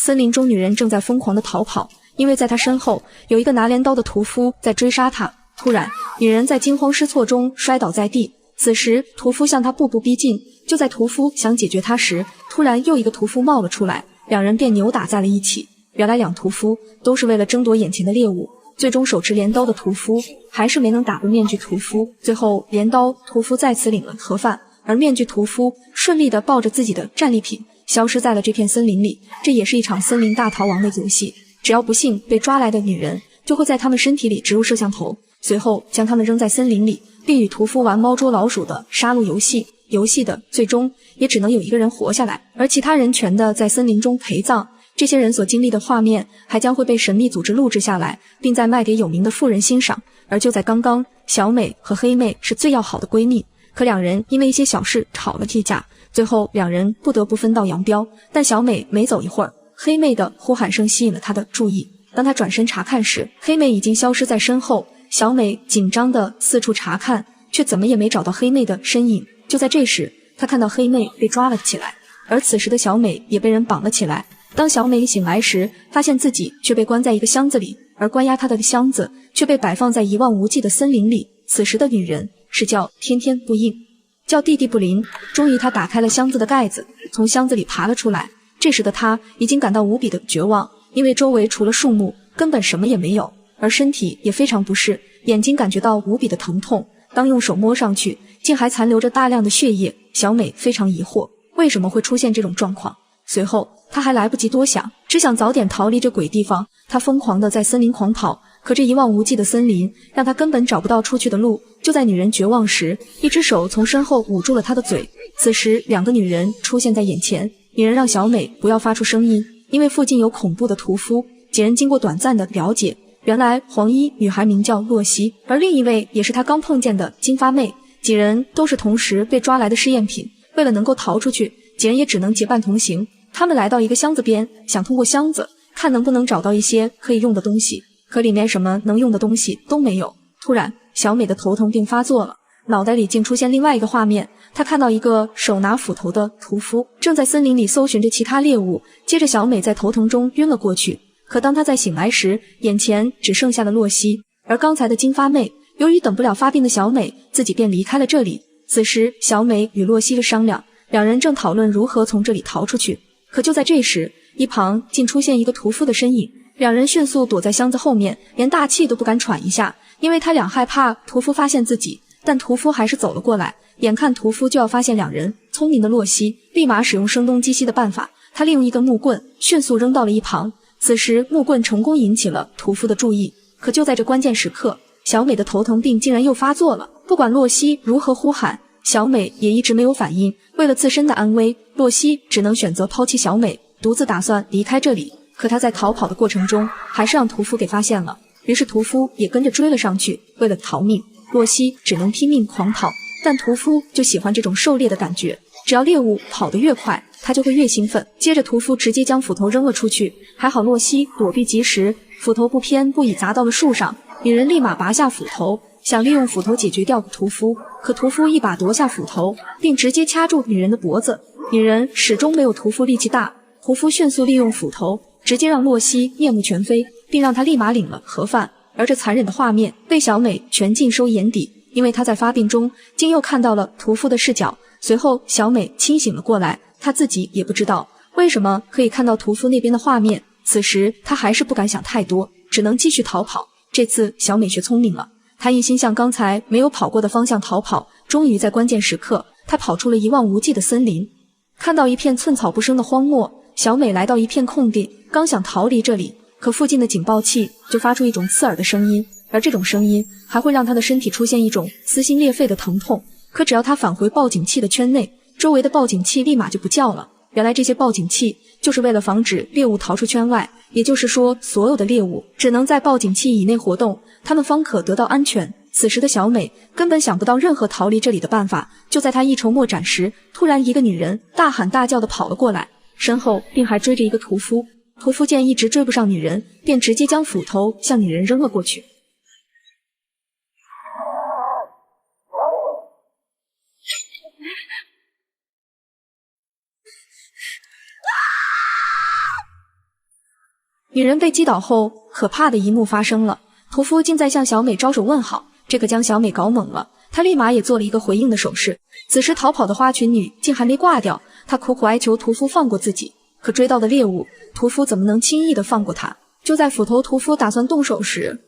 森林中女人正在疯狂地逃跑，因为在她身后有一个拿镰刀的屠夫在追杀她。突然，女人在惊慌失措中摔倒在地。此时，屠夫向她步步逼近。就在屠夫想解决她时，突然又一个屠夫冒了出来，两人便扭打在了一起。原来两屠夫都是为了争夺眼前的猎物。最终手持镰刀的屠夫还是没能打过面具屠夫，最后镰刀屠夫再次领了盒饭，而面具屠夫顺利地抱着自己的战利品消失在了这片森林里。这也是一场森林大逃亡的游戏，只要不幸被抓来的女人就会在他们身体里植入摄像头，随后将他们扔在森林里，并与屠夫玩猫捉老鼠的杀戮游戏。游戏的最终也只能有一个人活下来，而其他人全的在森林中陪葬。这些人所经历的画面还将会被神秘组织录制下来，并再卖给有名的富人欣赏。而就在刚刚，小美和黑妹是最要好的闺蜜，可两人因为一些小事吵了一架，最后两人不得不分道扬镳。但小美没走一会儿，黑妹的呼喊声吸引了她的注意。当她转身查看时，黑妹已经消失在身后。小美紧张地四处查看，却怎么也没找到黑妹的身影。就在这时，她看到黑妹被抓了起来，而此时的小美也被人绑了起来。当小美醒来时，发现自己却被关在一个箱子里，而关押她的箱子却被摆放在一望无际的森林里。此时的女人是叫天天不应，叫弟弟不灵。终于她打开了箱子的盖子，从箱子里爬了出来。这时的她已经感到无比的绝望，因为周围除了树木根本什么也没有，而身体也非常不适，眼睛感觉到无比的疼痛。当用手摸上去，竟还残留着大量的血液。小美非常疑惑，为什么会出现这种状况。随后她还来不及多想，只想早点逃离这鬼地方。她疯狂地在森林狂跑，可这一望无际的森林让她根本找不到出去的路。就在女人绝望时，一只手从身后捂住了她的嘴。此时两个女人出现在眼前，女人让小美不要发出声音，因为附近有恐怖的屠夫。几人经过短暂的了解，原来黄衣女孩名叫洛西，而另一位也是她刚碰见的金发妹。几人都是同时被抓来的试验品，为了能够逃出去，几人也只能结伴同行。他们来到一个箱子边，想通过箱子看能不能找到一些可以用的东西，可里面什么能用的东西都没有。突然，小美的头疼病发作了，脑袋里竟出现另外一个画面，她看到一个手拿斧头的屠夫正在森林里搜寻着其他猎物。接着小美在头疼中晕了过去，可当她再醒来时，眼前只剩下了洛西，而刚才的金发妹由于等不了发病的小美，自己便离开了这里。此时小美与洛西的商量，两人正讨论如何从这里逃出去。可就在这时，一旁竟出现一个屠夫的身影，两人迅速躲在箱子后面，连大气都不敢喘一下，因为他俩害怕屠夫发现自己。但屠夫还是走了过来，眼看屠夫就要发现两人，聪明的洛西立马使用声东击西的办法，他利用一根木棍迅速扔到了一旁。此时木棍成功引起了屠夫的注意，可就在这关键时刻，小美的头疼病竟然又发作了。不管洛西如何呼喊，小美也一直没有反应。为了自身的安危，洛西只能选择抛弃小美，独自打算离开这里。可他在逃跑的过程中，还是让屠夫给发现了，于是屠夫也跟着追了上去。为了逃命，洛西只能拼命狂跑，但屠夫就喜欢这种狩猎的感觉，只要猎物跑得越快，他就会越兴奋。接着屠夫直接将斧头扔了出去，还好洛西躲避及时，斧头不偏不倚砸到了树上。女人立马拔下斧头，想利用斧头解决掉屠夫，可屠夫一把夺下斧头，并直接掐住女人的脖子。女人始终没有屠夫力气大，屠夫迅速利用斧头直接让洛西面目全非，并让她立马领了盒饭。而这残忍的画面被小美全尽收眼底，因为她在发病中竟又看到了屠夫的视角。随后小美清醒了过来，她自己也不知道为什么可以看到屠夫那边的画面。此时她还是不敢想太多，只能继续逃跑。这次小美学聪明了，她一心向刚才没有跑过的方向逃跑，终于在关键时刻，她跑出了一望无际的森林。看到一片寸草不生的荒漠，小美来到一片空地，刚想逃离这里，可附近的警报器就发出一种刺耳的声音，而这种声音还会让她的身体出现一种撕心裂肺的疼痛。可只要她返回报警器的圈内，周围的报警器立马就不叫了。原来这些报警器就是为了防止猎物逃出圈外，也就是说所有的猎物只能在报警器以内活动，它们方可得到安全。此时的小美根本想不到任何逃离这里的办法，就在她一筹莫展时，突然一个女人大喊大叫地跑了过来，身后并还追着一个屠夫。屠夫见一直追不上女人，便直接将斧头向女人扔了过去。女人被击倒后，可怕的一幕发生了，屠夫竟在向小美招手问好，这可将小美搞懵了，她立马也做了一个回应的手势。此时逃跑的花裙女竟还没挂掉，她苦苦哀求屠夫放过自己，可追到的猎物，屠夫怎么能轻易的放过她？就在斧头屠夫打算动手时，